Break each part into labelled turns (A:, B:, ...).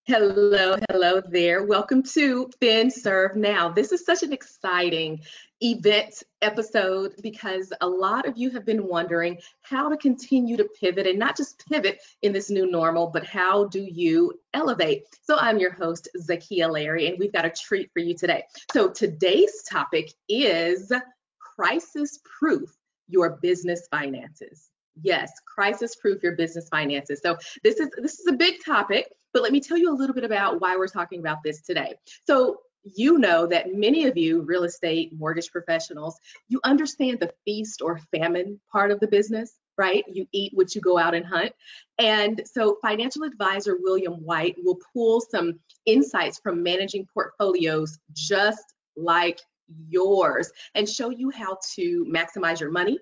A: Hello there. Welcome to Fin Serve Now. This is such an exciting event episode because a lot of you have been wondering how to continue to pivot and not just pivot in this new normal, but how do you elevate? So I'm your host, Zakia Larry, and we've got a treat for you today. So today's topic is crisis proof your business finances. Yes, crisis proof your business finances. So this is a big topic, but let me tell you a little bit about why we're talking about this today. So you know that many of you real estate mortgage professionals, you understand the feast or famine part of the business, right? You eat what you go out and hunt. And so financial advisor William White will pull some insights from managing portfolios just like yours and show you how to maximize your money.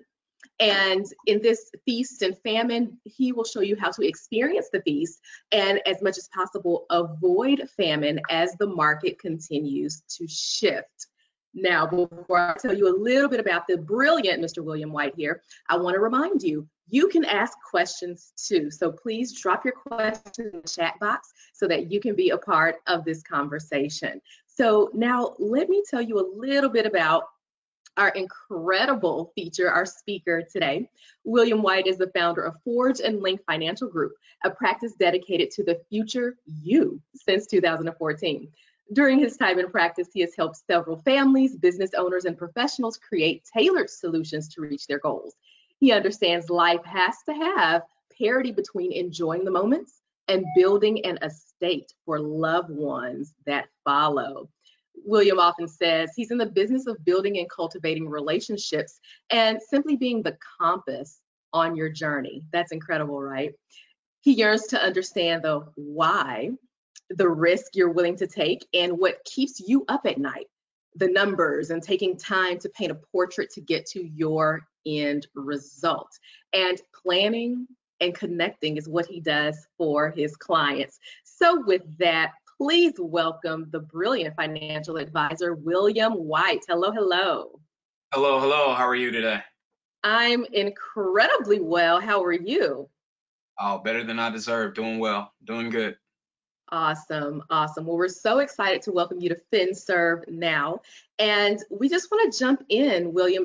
A: And in this feast and famine, he will show you how to experience the feast and, as much as possible, avoid famine as the market continues to shift. Now, before I tell you a little bit about the brilliant Mr. William White here, I want to remind you, you can ask questions too. So please drop your questions in the chat box so that you can be a part of this conversation. So now let me tell you a little bit about our incredible feature, our speaker today. William White is the founder of Forge and Link Financial Group, a practice dedicated to the future you since 2014. During his time in practice, he has helped several families, business owners, and professionals create tailored solutions to reach their goals. He understands life has to have parity between enjoying the moments and building an estate for loved ones that follow. William often says he's in the business of building and cultivating relationships and simply being the compass on your journey. That's incredible, right? He yearns to understand the why, the risk you're willing to take, and what keeps you up at night, the numbers, and taking time to paint a portrait to get to your end result. And planning and connecting is what he does for his clients. So with that, please welcome the brilliant financial advisor, William White. Hello, hello.
B: Hello. How are you today?
A: I'm incredibly well. How are you?
B: Oh, better than I deserve. Doing well. Doing good.
A: Awesome. Well, we're so excited to welcome you to FinServe Now. And we just want to jump in, William.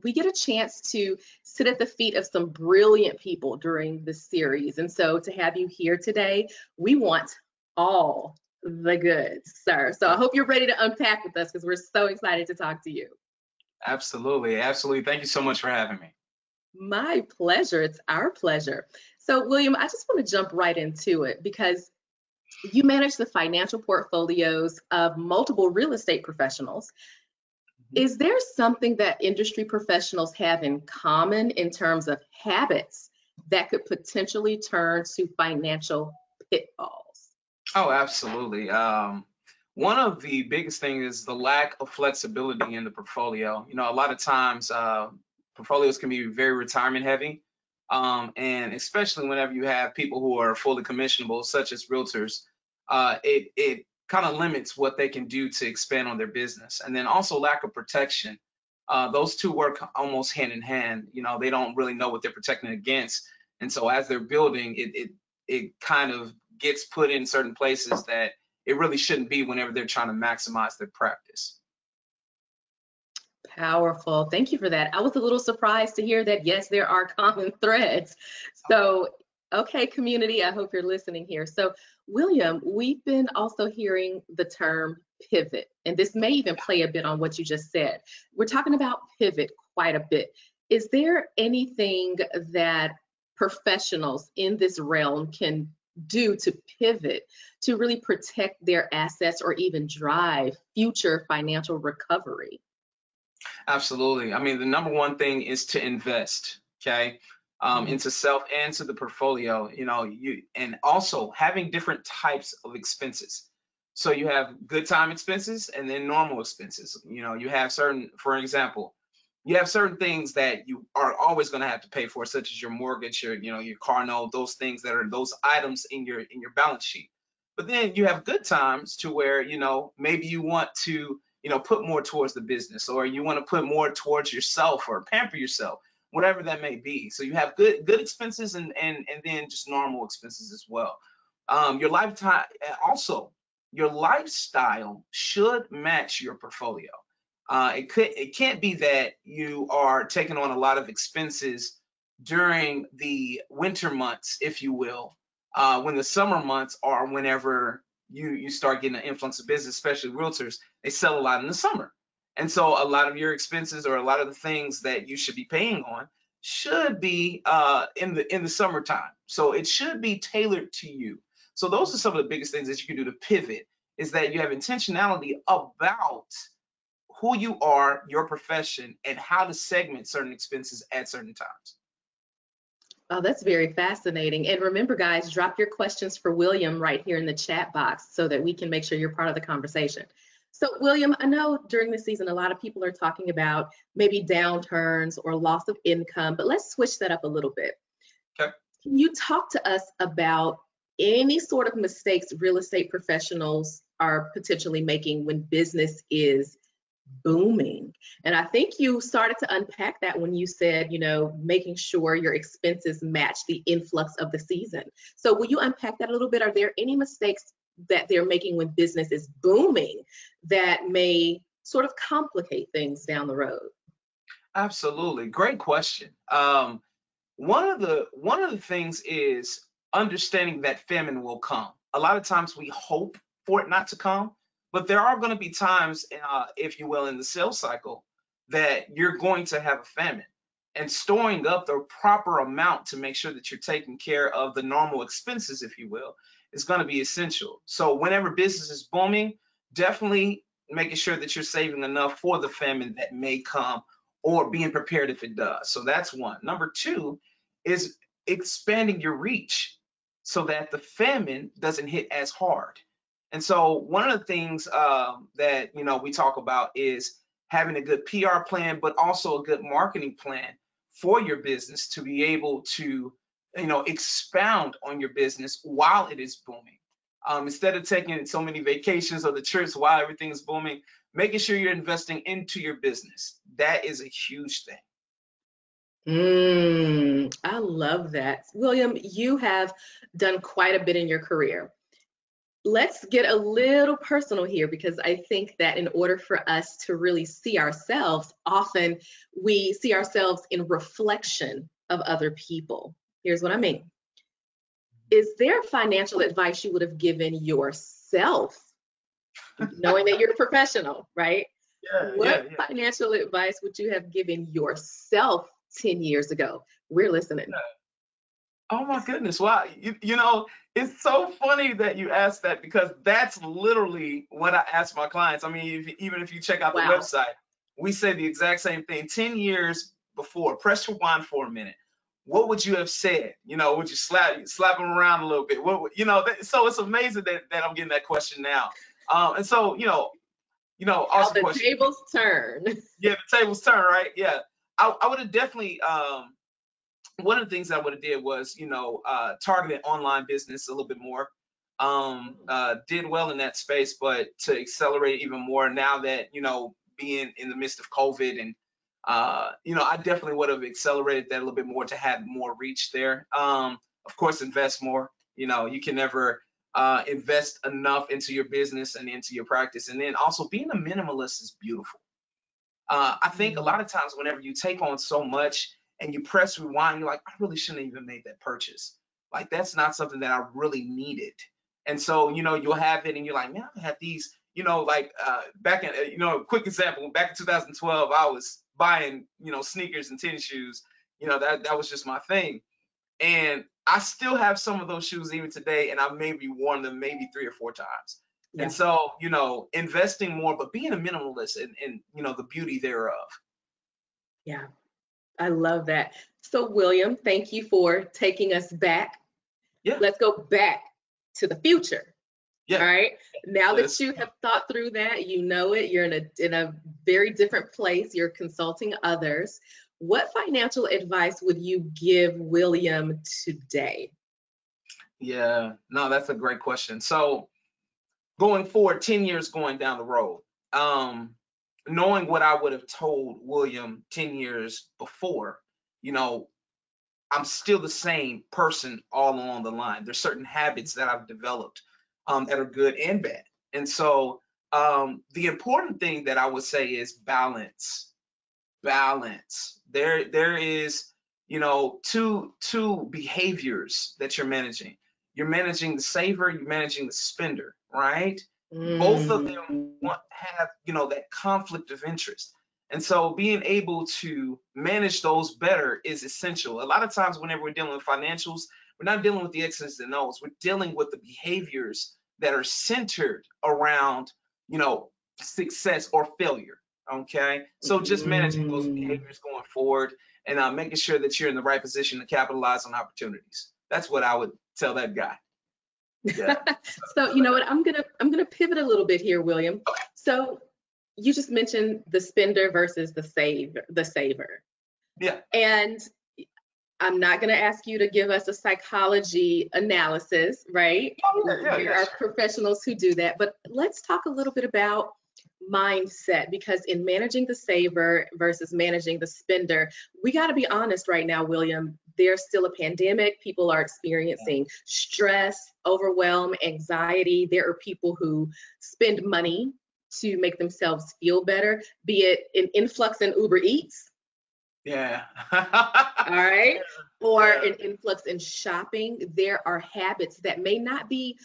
A: We get a chance to sit at the feet of some brilliant people during this series. And so to have you here today, we want all the goods, sir. So I hope you're ready to unpack with us because we're so excited to talk to you.
B: Absolutely. Thank you so much for having me.
A: My pleasure. It's our pleasure. So, William, I just want to jump right into it because you manage the financial portfolios of multiple real estate professionals. Is there something that industry professionals have in common in terms of habits that could potentially turn to financial pitfalls?
B: Oh, absolutely. One of the biggest things is the lack of flexibility in the portfolio. A lot of times portfolios can be very retirement heavy. And especially whenever you have people who are fully commissionable, such as realtors, it kind of limits what they can do to expand on their business. And then also lack of protection. Those two work almost hand in hand. They don't really know what they're protecting against. And so as they're building, it kind of gets put in certain places that it really shouldn't be whenever they're trying to maximize their practice.
A: Powerful. Thank you for that. I was a little surprised to hear that, yes, there are common threads. So, okay, community, I hope you're listening here. So, William, we've been also hearing the term pivot, and this may even play a bit on what you just said. We're talking about pivot quite a bit. Is there anything that professionals in this realm can do to pivot to really protect their assets or even drive future financial recovery?
B: Absolutely. I mean, the number one thing is to invest, okay, into self and to the portfolio, and also having different types of expenses. So you have good time expenses and then normal expenses. You have for example, you have certain things that you are always going to have to pay for, such as your mortgage, your car note, those things that are those items in your balance sheet. But then you have good times to where, maybe you want to, put more towards the business, or you want to put more towards yourself or pamper yourself, whatever that may be. So you have good expenses and then just normal expenses as well. Your lifetime, also, your lifestyle should match your portfolio. It can't be that you are taking on a lot of expenses during the winter months, if you will, when the summer months are whenever you start getting an influx of business, especially realtors. They sell a lot in the summer, and so a lot of your expenses or a lot of the things that you should be paying on should be in the summertime. So it should be tailored to you. So those are some of the biggest things that you can do to pivot, is that you have intentionality about who you are, your profession, and how to segment certain expenses at certain times.
A: Oh, that's very fascinating. And remember, guys, drop your questions for William right here in the chat box so that we can make sure you're part of the conversation. So, William, I know during the season, a lot of people are talking about maybe downturns or loss of income, but let's switch that up a little bit.
B: Okay.
A: Can you talk to us about any sort of mistakes real estate professionals are potentially making when business is booming? And I think you started to unpack that when you said, making sure your expenses match the influx of the season. So will you unpack that a little bit? Are there any mistakes that they're making when business is booming that may sort of complicate things down the road?
B: Absolutely. Great question. One of the things is understanding that famine will come. A lot of times we hope for it not to come, but there are going to be times, if you will, in the sales cycle that you're going to have a famine. And storing up the proper amount to make sure that you're taking care of the normal expenses, if you will, is going to be essential. So whenever business is booming, definitely making sure that you're saving enough for the famine that may come, or being prepared if it does. So that's one. Number two is expanding your reach so that the famine doesn't hit as hard. And so one of the things that we talk about is having a good PR plan, but also a good marketing plan for your business to be able to expound on your business while it is booming. Instead of taking so many vacations or the trips while everything is booming, making sure you're investing into your business. That is a huge thing.
A: I love that. William, you have done quite a bit in your career. Let's get a little personal here, because I think that in order for us to really see ourselves, often we see ourselves in reflection of other people. Here's what I mean. Is there financial advice you would have given yourself, knowing that you're a professional, right? What financial advice would you have given yourself 10 years ago? We're listening.
B: Oh my goodness. Wow. It's so funny that you asked that, because that's literally what I ask my clients. I mean, even if you check out the website, we say the exact same thing. 10 years before, press rewind for a minute. What would you have said? Would you slap them around a little bit? So it's amazing that I'm getting that question now. And so,
A: How the tables turn.
B: Yeah, the tables turn, right? Yeah. I would have definitely, one of the things I would have did was, targeted online business a little bit more. Did well in that space, but to accelerate even more now that, being in the midst of COVID, and, I definitely would have accelerated that a little bit more to have more reach there. Of course, invest more. You can never invest enough into your business and into your practice. And then also, being a minimalist is beautiful. I think a lot of times whenever you take on so much and you press rewind, you're like, I really shouldn't have even made that purchase. Like, that's not something that I really needed. And so, you'll have it and you're like, man, I have these, back in, quick example, back in 2012, I was buying, sneakers and tennis shoes. That was just my thing. And I still have some of those shoes even today, and I've maybe worn them maybe 3 or 4 times.
A: Yeah.
B: And so, investing more, but being a minimalist and the beauty thereof.
A: Yeah, I love that. So, William, thank you for taking us back.
B: Yeah.
A: Let's go back to the future.
B: Yeah.
A: All right. Now that you have thought through that, you're in a very different place. You're consulting others. What financial advice would you give William today?
B: Yeah, no, that's a great question. So going forward, 10 years going down the road, knowing what I would have told William 10 years before, I'm still the same person all along the line. There's certain habits that I've developed that are good and bad. And so the important thing that I would say is balance. Balance. There is, two behaviors that you're managing. You're managing the saver, you're managing the spender, right? Both of them have, that conflict of interest. And so being able to manage those better is essential. A lot of times whenever we're dealing with financials, we're not dealing with the X's and O's. We're dealing with the behaviors that are centered around, success or failure. Okay. So just managing those behaviors going forward and making sure that you're in the right position to capitalize on opportunities. That's what I would tell that guy. Yeah.
A: So you know what, I'm gonna pivot a little bit here, William. So you just mentioned the spender versus the saver.
B: Yeah.
A: And I'm not going to ask you to give us a psychology analysis, right? There are professionals who do that, but let's talk a little bit about mindset, because in managing the saver versus managing the spender, we got to be honest right now, William. There's still a pandemic. People are experiencing stress, overwhelm, anxiety. There are people who spend money to make themselves feel better, be it an influx in Uber Eats.
B: Yeah.
A: All right. Or an influx in shopping. There are habits that may not be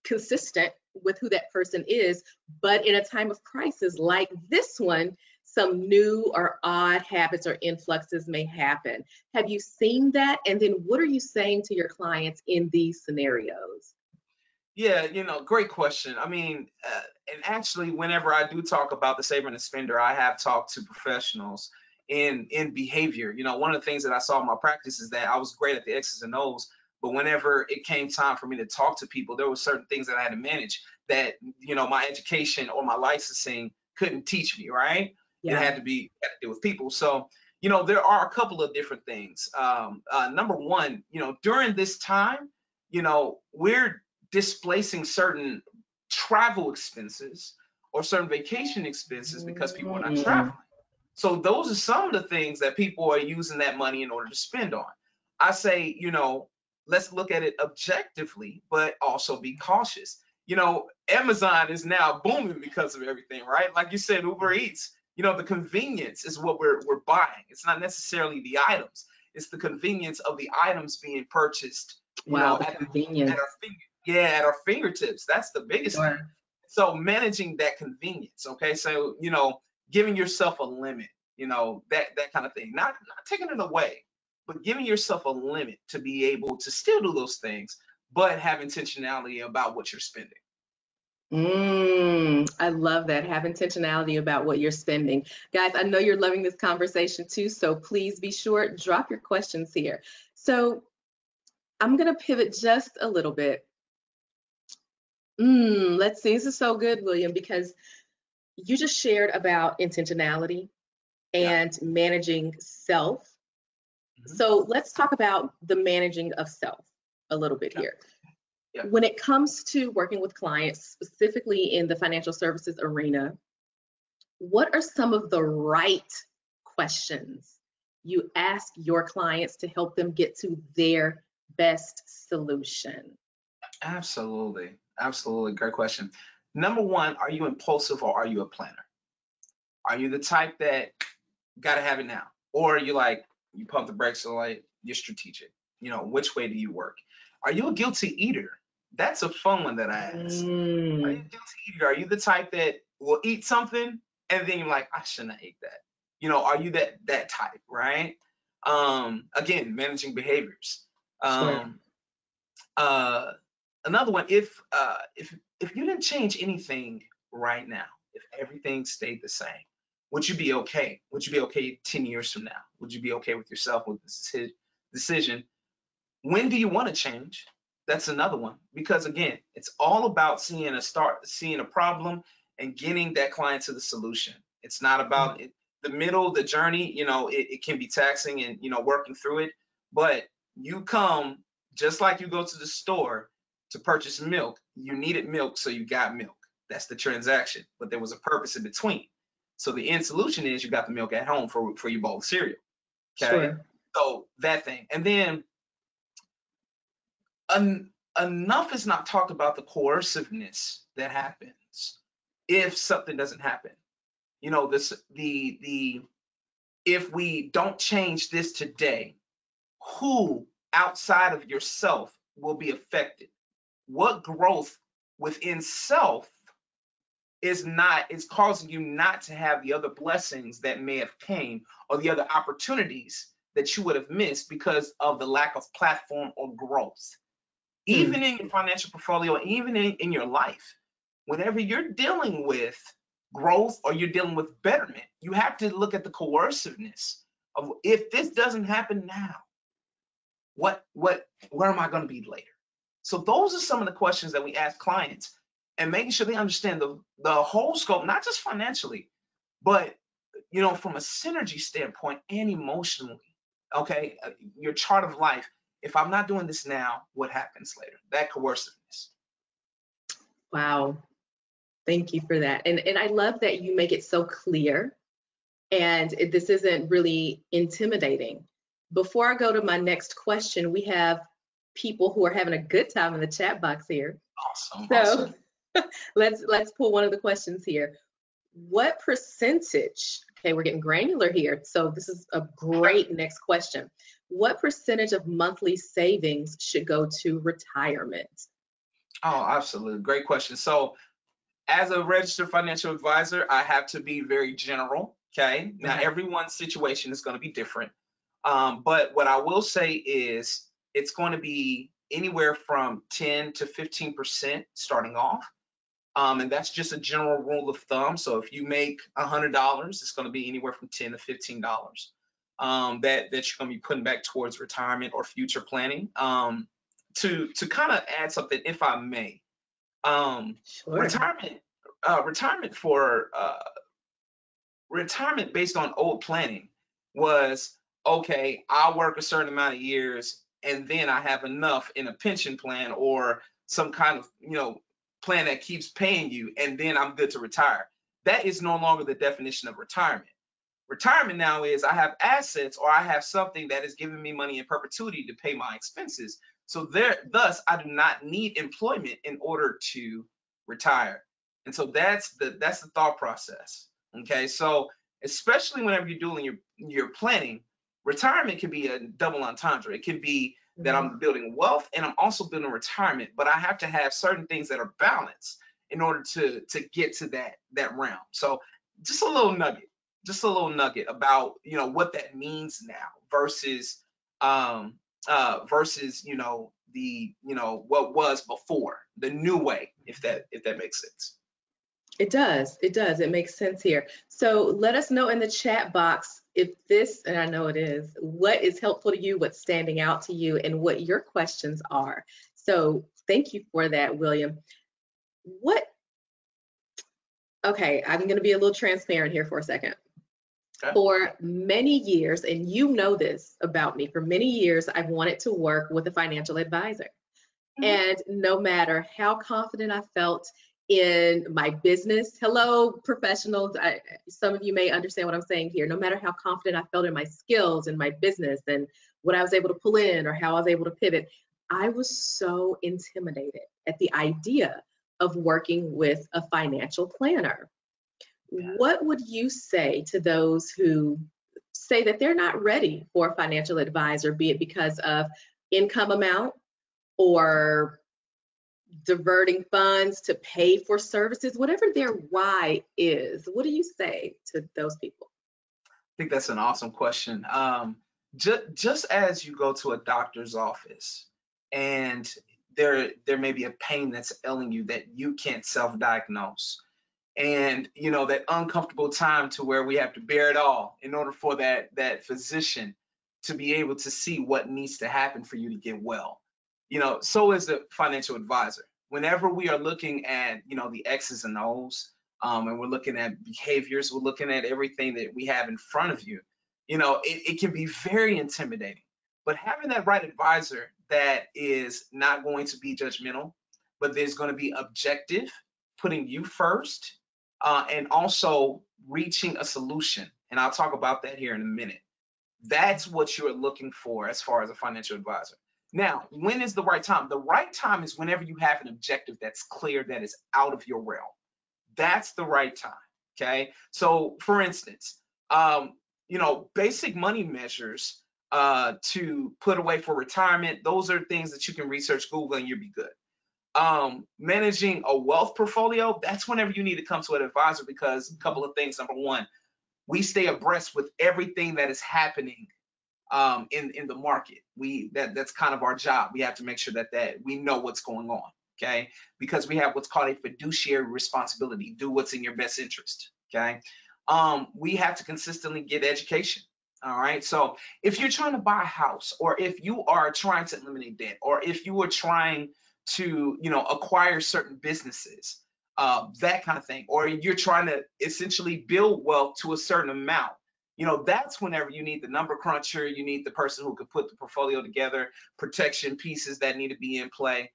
A: consistent with who that person is, but in a time of crisis like this one, some new or odd habits or influxes may happen. Have you seen that? And then what are you saying to your clients in these scenarios?
B: Yeah, great question. I mean, and actually, whenever I do talk about the saver and the spender, I have talked to professionals in behavior. One of the things that I saw in my practice is that I was great at the X's and O's, but whenever it came time for me to talk to people, there were certain things that I had to manage that, my education or my licensing couldn't teach me, right? It had to do with people. So, there are a couple of different things. Number one, during this time, we're displacing certain travel expenses or certain vacation expenses because people are not traveling. So those are some of the things that people are using that money in order to spend on. I say, let's look at it objectively, but also be cautious. Amazon is now booming because of everything, right? Like you said, Uber Eats, the convenience is what we're buying. It's not necessarily the items. It's the convenience of the items being purchased,
A: convenience.
B: at our fingertips. That's the biggest thing. So managing that convenience, okay? So, giving yourself a limit, that kind of thing. Not taking it away, but giving yourself a limit to be able to still do those things, but have intentionality about what you're spending.
A: I love that. Have intentionality about what you're spending. Guys, I know you're loving this conversation too, so please be sure, drop your questions here. So I'm going to pivot just a little bit. Let's see. This is so good, William, because you just shared about intentionality and managing self. So let's talk about the managing of self a little bit here. When it comes to working with clients, specifically in the financial services arena, what are some of the right questions you ask your clients to help them get to their best solution?
B: Absolutely. Absolutely. Great question. Number one, are you impulsive or are you a planner? Are you the type that got to have it now? Or are you like, you pump the brakes, so like you're strategic? Which way do you work? Are you a guilty eater? That's a fun one that I ask. Are you a guilty eater? Are you the type that will eat something and then you're like, I shouldn't have ate that? Are you that type, right? Again, managing behaviors. Another one, if you didn't change anything right now, if everything stayed the same, would you be okay? Would you be okay 10 years from now? Would you be okay with yourself with this decision? When do you want to change? That's another one, because again, it's all about seeing a problem and getting that client to the solution. It's not about the middle, the journey. It can be taxing and working through it, but you come just like you go to the store to purchase milk. You needed milk, so you got milk. That's the transaction, but there was a purpose in between. So the end solution is you got the milk at home for your bowl of cereal. Okay. So that thing. And then enough is not talked about the coerciveness that happens if something doesn't happen. You know, this the if we don't change this today, who outside of yourself will be affected? What growth within self is causing you not to have the other blessings that may have came, or the other opportunities that you would have missed because of the lack of platform or growth?
A: Hmm.
B: Even in your financial portfolio, even in your life, whenever you're dealing with growth or you're dealing with betterment, you have to look at the coerciveness of, if this doesn't happen now, where am I going to be later? So those are some of the questions that we ask clients, and making sure they understand the whole scope, not just financially, but from a synergy standpoint and emotionally. Okay, your chart of life. If I'm not doing this now, what happens later? That coerciveness.
A: Wow. Thank you for that. And I love that you make it so clear, and this isn't really intimidating. Before I go to my next question, we have people who are having a good time in the chat box here.
B: Awesome,
A: So
B: awesome.
A: let's pull one of the questions here. What percentage, okay, we're getting granular here, so this is a great next question. What percentage of monthly savings should go to retirement?
B: Oh, absolutely. Great question. So, as a registered financial advisor, I have to be very general. Okay. Now,
A: Okay.
B: everyone's situation is going to be different. But what I will say is it's going to be anywhere from 10 to 15% starting off. And that's just a general rule of thumb. So if you make $100, it's going to be anywhere from 10 to $15 that you're going to be putting back towards retirement or future planning. To kind of add something, if I may,
A: Sure.
B: retirement retirement for retirement based on old planning was, okay, I'll work a certain amount of years and then I have enough in a pension plan or some kind of plan that keeps paying you, and then I'm good to retire. That is no longer the definition of retirement. Retirement now is I have assets, or I have something that is giving me money in perpetuity to pay my expenses. So thus I do not need employment in order to retire. And so that's the thought process. Okay, so especially whenever you're doing your planning, retirement can be a double entendre. It can be that
A: Mhm.
B: I'm building wealth and I'm also building retirement, but I have to have certain things that are balanced in order to get to that realm. So just a little nugget just a little nugget about what that means now versus versus the what was before, the new way, if that makes sense.
A: It does. It does. It makes sense here. So let us know in the chat box if this, and I know it is, what is helpful to you, what's standing out to you, and what your questions are. So thank you for that, William. What, okay, I'm going to be a little transparent here for a second.
B: Okay.
A: For many years, and you know this about me, for many years, I've wanted to work with a financial advisor.
B: Mhm.
A: And no matter how confident I felt in my business, hello, professionals, some of you may understand what I'm saying here. No matter how confident I felt in my skills and my business and what I was able to pull in or how I was able to pivot, I was so intimidated at the idea of working with a financial planner.
B: Yeah.
A: What would you say to those who say that they're not ready for a financial advisor, be it because of income amount or diverting funds to pay for services, whatever their why is? What do you say to those people?
B: I think that's an awesome question. Just as you go to a doctor's office and there may be a pain that's ailing you that you can't self-diagnose, and that uncomfortable time to where we have to bear it all in order for that physician to be able to see what needs to happen for you to get well. So is the financial advisor. Whenever we are looking at the X's and O's, and we're looking at behaviors, we're looking at everything that we have in front of you, it can be very intimidating. But having that right advisor that is not going to be judgmental, but there's going to be objective, putting you first, and also reaching a solution. And I'll talk about that here in a minute. That's what you're looking for as far as a financial advisor. Now, when is the right time? The right time is whenever you have an objective that's clear, that is out of your realm. That's the right time. Okay. So, for instance, basic money measures to put away for retirement, those are things that you can research, Google, and you'll be good. Managing a wealth portfolio, that's whenever you need to come to an advisor, because a couple of things. Number one, we stay abreast with everything that is happening in the market. That's kind of our job. We have to make sure that we know what's going on, okay? Because we have what's called a fiduciary responsibility. Do what's in your best interest, okay? We have to consistently get education. All right. So if you're trying to buy a house, or if you are trying to eliminate debt, or if you are trying to, acquire certain businesses, that kind of thing, or you're trying to essentially build wealth to a certain amount, that's whenever you need the number cruncher, you need the person who could put the portfolio together, protection pieces that need to be in play.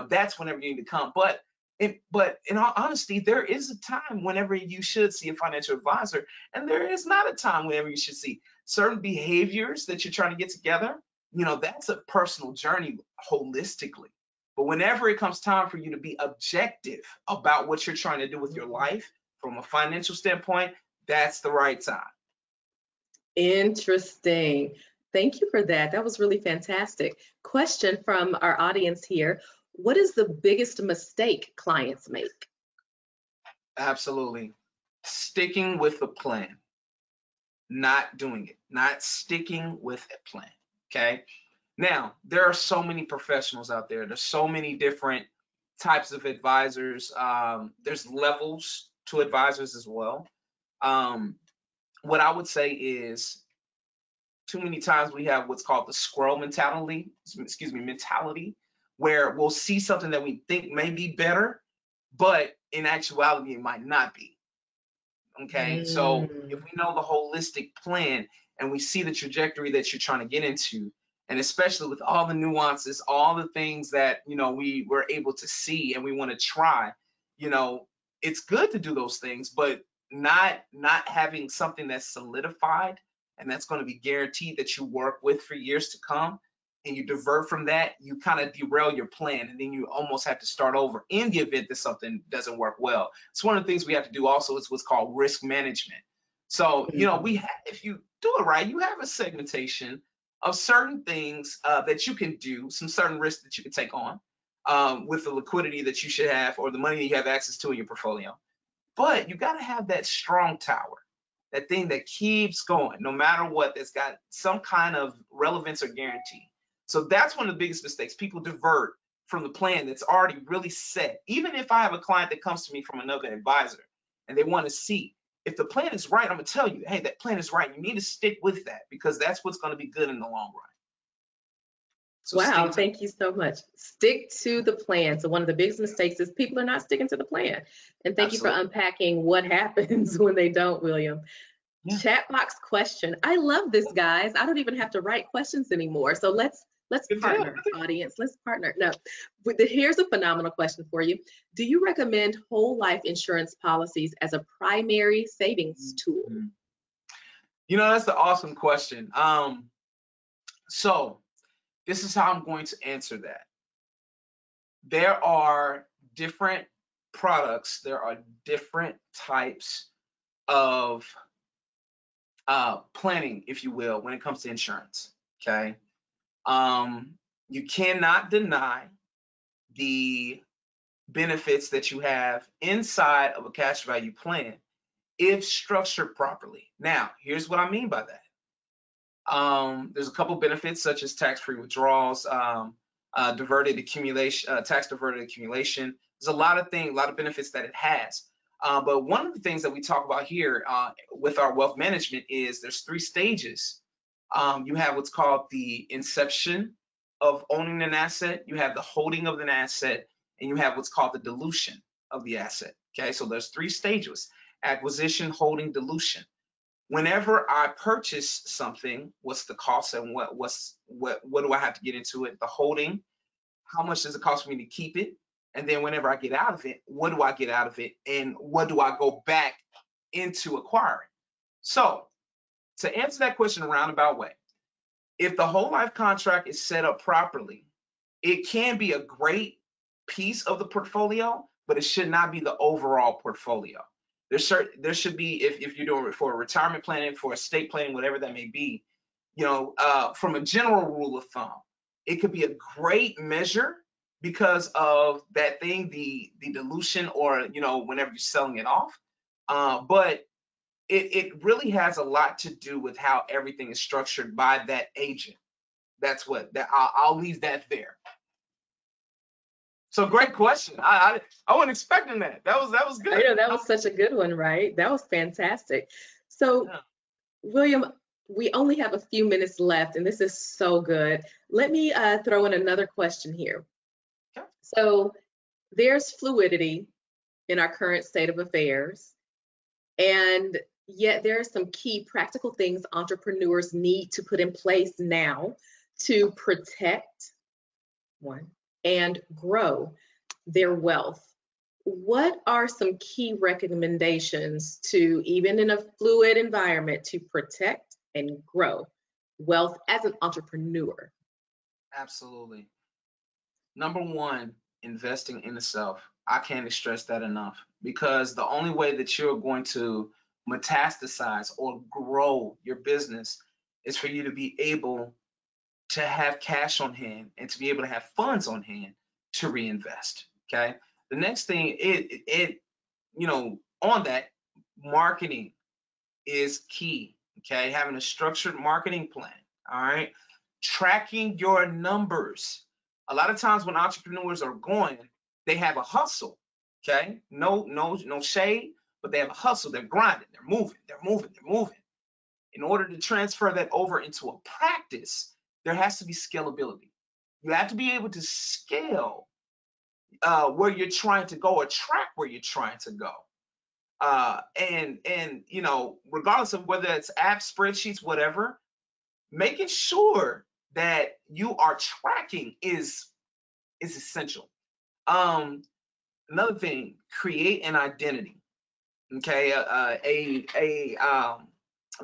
B: That's whenever you need to come. But in all honesty, there is a time whenever you should see a financial advisor, and there is not a time whenever you should see certain behaviors that you're trying to get together. That's a personal journey holistically. But whenever it comes time for you to be objective about what you're trying to do with your life from a financial standpoint, that's the right time.
A: Interesting. Thank you for that. That was really fantastic. Question from our audience here. What is the biggest mistake clients make?
B: Absolutely. Sticking with the plan, not doing it, not sticking with a plan. Okay. Now, there are so many professionals out there. There's so many different types of advisors. There's levels to advisors as well. What I would say is, too many times we have what's called the squirrel mentality, where we'll see something that we think may be better, but in actuality, it might not be. Okay. So if we know the holistic plan and we see the trajectory that you're trying to get into, and especially with all the nuances, all the things that, we were able to see and we want to try, it's good to do those things, but not having something that's solidified and that's going to be guaranteed that you work with for years to come, and you divert from that, you kind of derail your plan, and then you almost have to start over in the event that something doesn't work well. It's one of the things we have to do also is what's called risk management. So, if you do it right, you have a segmentation of certain things that you can do, some certain risks that you can take on with the liquidity that you should have, or the money that you have access to in your portfolio. But you got to have that strong tower, that thing that keeps going no matter what, that's got some kind of relevance or guarantee. So that's one of the biggest mistakes. People divert from the plan that's already really set. Even if I have a client that comes to me from another advisor and they want to see if the plan is right, I'm going to tell you, hey, that plan is right. You need to stick with that, because that's what's going to be good in the long run.
A: So wow, thank you so much. Stick to the plan. So one of the biggest mistakes is people are not sticking to the plan. And thank you for unpacking what happens when they don't, William. Yeah. Chat box question. I love this, guys. I don't even have to write questions anymore. So let's partner, audience. Let's partner. No, here's a phenomenal question for you. Do you recommend whole life insurance policies as a primary savings tool?
B: That's the awesome question. So this is how I'm going to answer that. There are different products. There are different types of planning, if you will, when it comes to insurance. Okay. You cannot deny the benefits that you have inside of a cash value plan if structured properly. Now, here's what I mean by that. There's a couple benefits, such as tax-free withdrawals, tax diverted accumulation. There's a lot of benefits that it has. But one of the things that we talk about here with our wealth management is there's 3 stages. You have what's called the inception of owning an asset, you have the holding of an asset, and you have what's called the dilution of the asset. Okay, so there's 3 stages: acquisition, holding, dilution. Whenever I purchase something, what's the cost and what do I have to get into it? The holding, how much does it cost for me to keep it? And then whenever I get out of it, what do I get out of it? And what do I go back into acquiring? So To answer that question a roundabout way, if the whole life contract is set up properly, it can be a great piece of the portfolio, but it should not be the overall portfolio. There should be, if you're doing it for retirement planning, for estate planning, whatever that may be, from a general rule of thumb, it could be a great measure because of that thing, the dilution, or whenever you're selling it off. But it really has a lot to do with how everything is structured by that agent. That's what that I'll leave that there. So great question. I wasn't expecting that. That was
A: I
B: good.
A: know that was such a good one, right? That was fantastic. So,
B: Yeah.
A: William, we only have a few minutes left, and this is so good. Let me throw in another question here.
B: Okay.
A: So, there's fluidity in our current state of affairs, and yet there are some key practical things entrepreneurs need to put in place now to protect one and grow their wealth. What are some key recommendations to, even in a fluid environment, to protect and grow wealth as an entrepreneur?
B: Absolutely. Number one, investing in the self. I can't stress that enough, because the only way that you're going to metastasize or grow your business is for you to be able to have cash on hand and to be able to have funds on hand to reinvest. Okay. The next thing, on that, marketing is key. Okay. Having a structured marketing plan. All right. Tracking your numbers. A lot of times when entrepreneurs are going, they have a hustle. Okay. No shade, but they have a hustle. They're grinding, they're moving, they're moving, they're moving. In order to transfer that over into a practice, there has to be scalability. You have to be able to scale where you're trying to go, or track where you're trying to go. And regardless of whether it's apps, spreadsheets, whatever, making sure that you are tracking is essential. Um, Another thing, create an identity. Okay, a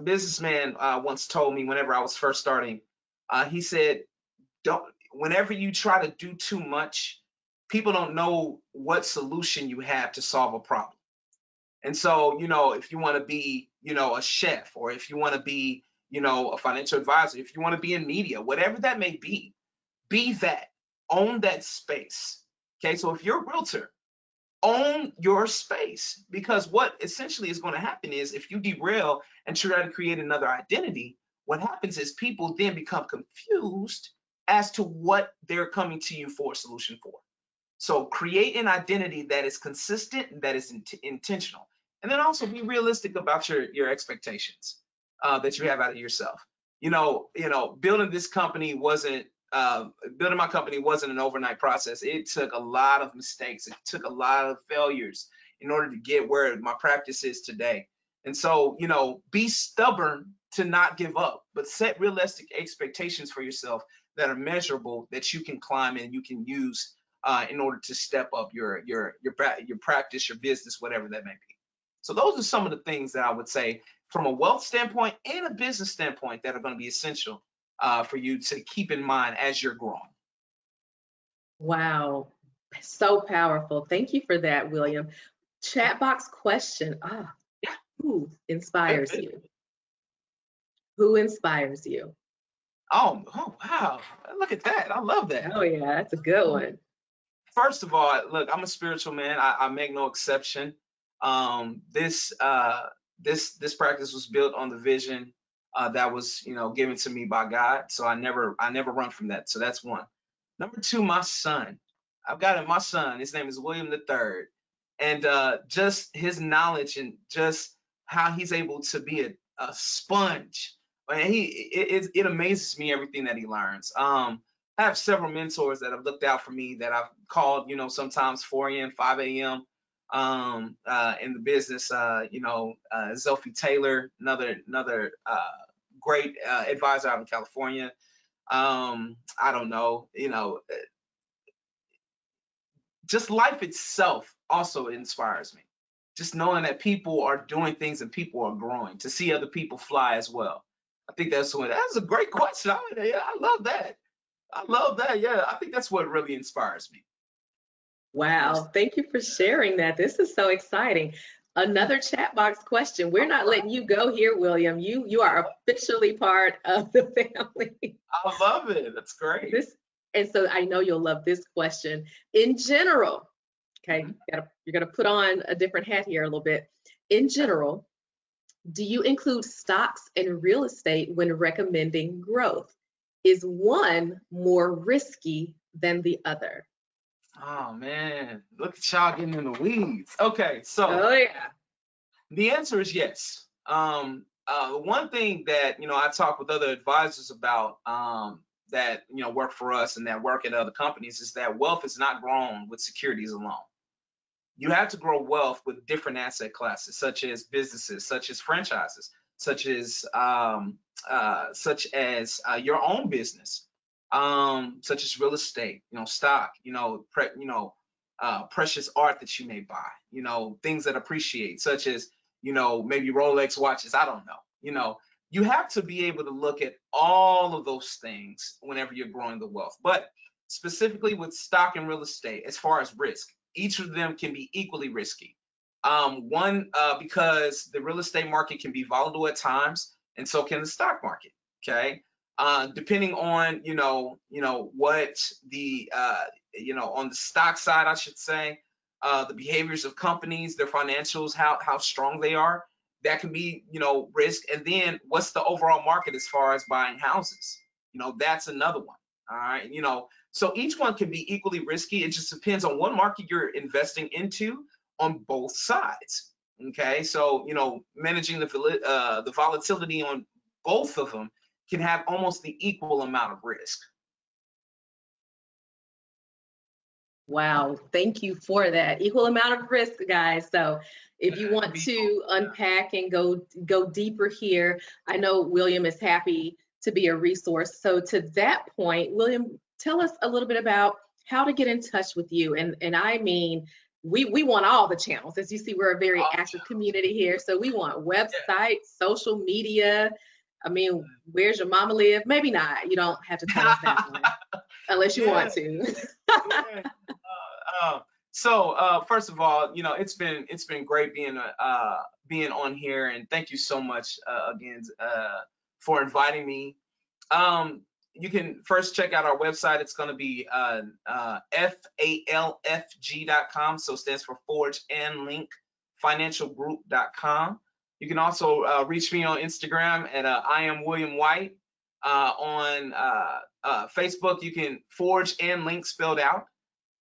B: businessman once told me, whenever I was first starting, he said, "Don't. Whenever you try to do too much, people don't know what solution you have to solve a problem." And so, if you want to be, a chef, or if you want to be, a financial advisor, if you want to be in media, whatever that may be that. Own that space. Okay, so if you're a realtor, own your space, because what essentially is going to happen is, if you derail and try to create another identity, what happens is people then become confused as to what they're coming to you for a solution for. So create an identity that is consistent and that is intentional, and then also be realistic about your expectations that you have out of yourself. Building this company wasn't building my company wasn't an overnight process. It took a lot of mistakes. It took a lot of failures in order to get where my practice is today. And so, be stubborn to not give up, but set realistic expectations for yourself that are measurable, that you can climb and you can use in order to step up your practice, your business, whatever that may be. So those are some of the things that I would say from a wealth standpoint and a business standpoint that are going to be essential for you to keep in mind as you're growing.
A: Wow, so powerful. Thank you for that, William. Chat box question.
B: Yeah,
A: Who
B: good,
A: inspires
B: good.
A: you? Who inspires you?
B: Oh, wow. Look at that. I love that.
A: Oh, yeah, that's a good one.
B: First of all, look, I'm a spiritual man. I make no exception. This practice was built on the vision that was, given to me by God. So I never run from that. So that's one. Number two, my son. I've got my son. His name is William the Third, and just his knowledge and just how he's able to be a sponge. And it amazes me everything that he learns. I have several mentors that have looked out for me, that I've called, sometimes 4 a.m., 5 a.m. In the business. Zelfie Taylor, another great advisor out in California. I don't know, just life itself also inspires me. just knowing that people are doing things and people are growing, to see other people fly as well. I think that's a great question. Yeah, I love that. I love that. Yeah, I think that's what really inspires me.
A: Wow,
B: Most.
A: thank you for sharing that. This is so exciting. Another chat box question. We're not letting you go here, William. You are officially part of the family.
B: I love it. That's great.
A: This and so I know you'll love this question. In general, okay,
B: Mhm.
A: you're gonna put on a different hat here a little bit. In general, do you include stocks and real estate when recommending growth? Is one more risky than the other?
B: Oh man, look at y'all getting in the weeds. Okay, so
A: Oh yeah.
B: the answer is yes. One thing that I talk with other advisors about, that work for us and that work at other companies, is that wealth is not grown with securities alone. You have to grow wealth with different asset classes, such as businesses, such as franchises, such as your own business, such as real estate, stock, precious art that you may buy, things that appreciate, such as maybe Rolex watches. I don't know. You have to be able to look at all of those things whenever you're growing the wealth. But specifically with stock and real estate, as far as risk, each of them can be equally risky. One, because the real estate market can be volatile at times, and so can the stock market. Okay, depending on what the on the stock side, I should say, the behaviors of companies, their financials, how strong they are. That can be risk, and then what's the overall market as far as buying houses? That's another one. All right, so each one can be equally risky. It just depends on what market you're investing into on both sides. Okay, so managing the volatility on both of them can have almost the equal amount of risk.
A: Wow, thank you for that. Equal amount of risk, guys. So if you want
B: Be-
A: to unpack and go deeper here, I know William is happy to be a resource. So to that point, William, tell us a little bit about how to get in touch with you. And I mean, we want all the channels. As you see, we're a very active community here. So we want
B: Yeah.
A: website, social media. I mean, where's your mama live? Maybe not. You don't have to tell us that one unless you
B: Yeah,
A: want to.
B: yeah. So first of all, it's been great being on here, and thank you so much again for inviting me. Um, you can first check out our website. It's going to be falfg.com. So it stands for Forge and Link Financialgroup.com. You can also reach me on Instagram at I am William White. On Facebook, you can Forge and Link spelled out.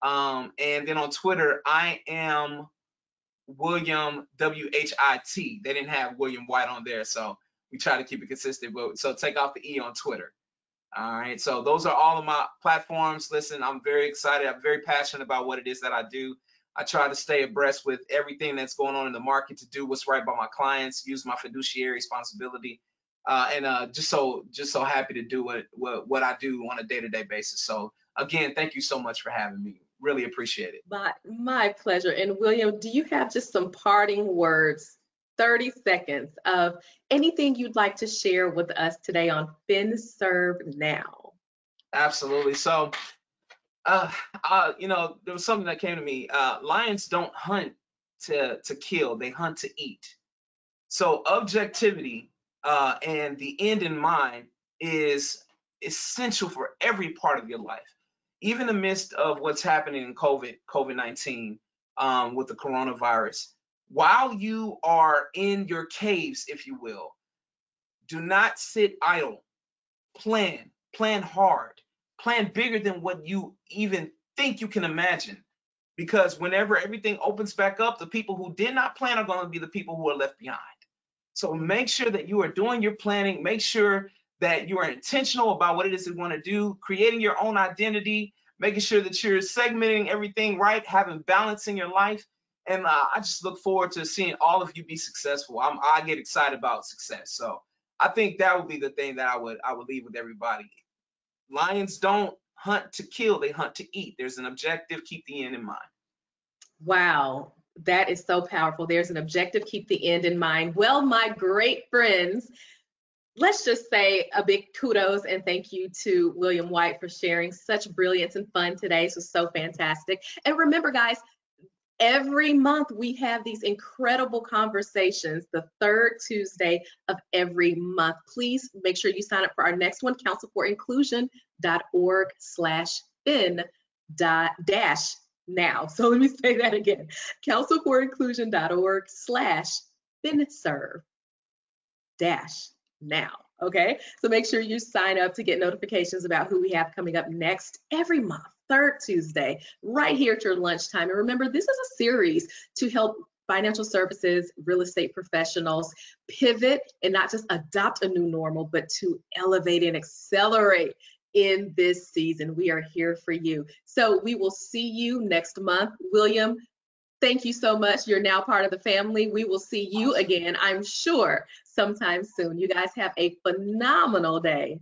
B: And then on Twitter, I am William WHIT. They didn't have William White on there, so we try to keep it consistent. But so take off the E on Twitter. All right. So those are all of my platforms. Listen, I'm very excited. I'm very passionate about what it is that I do. I try to stay abreast with everything that's going on in the market, to do what's right by my clients, use my fiduciary responsibility, and just so happy to do what I do on a day-to-day basis. So again, thank you so much for having me. Really appreciate it.
A: My pleasure. And William, do you have just some parting words, 30 seconds of anything you'd like to share with us today on FinServe Now?
B: Absolutely. So, there was something that came to me. Lions don't hunt to kill; they hunt to eat. So objectivity and the end in mind is essential for every part of your life, even in the midst of what's happening in COVID-19, with the coronavirus. While you are in your caves, if you will, do not sit idle. Plan hard, plan bigger than what you even think you can imagine. Because whenever everything opens back up, the people who did not plan are going to be the people who are left behind. So make sure that you are doing your planning. Make sure that you are intentional about what it is you want to do, creating your own identity, making sure that you're segmenting everything right, having balance in your life. And I just look forward to seeing all of you be successful. I get excited about success. So I think that would be the thing that I would leave with everybody. Lions don't hunt to kill; they hunt to eat. There's an objective. Keep the end in mind.
A: Wow. That is so powerful. There's an objective, keep the end in mind. Well, my great friends, let's just say a big kudos and thank you to William White for sharing such brilliance and fun today. This was so fantastic. And remember, guys, every month we have these incredible conversations, the third Tuesday of every month. Please make sure you sign up for our next one, councilforinclusion.org/fin dash now. So let me say that again, councilforinclusion.org/finserve dash now. Okay, so make sure you sign up to get notifications about who we have coming up next every month, third Tuesday, right here at your lunchtime. And remember, this is a series to help financial services, real estate professionals pivot and not just adopt a new normal, but to elevate and accelerate in this season. We are here for you. So we will see you next month. William, thank you so much. You're now part of the family. We will see you again, I'm sure, sometime soon. You guys have a phenomenal day.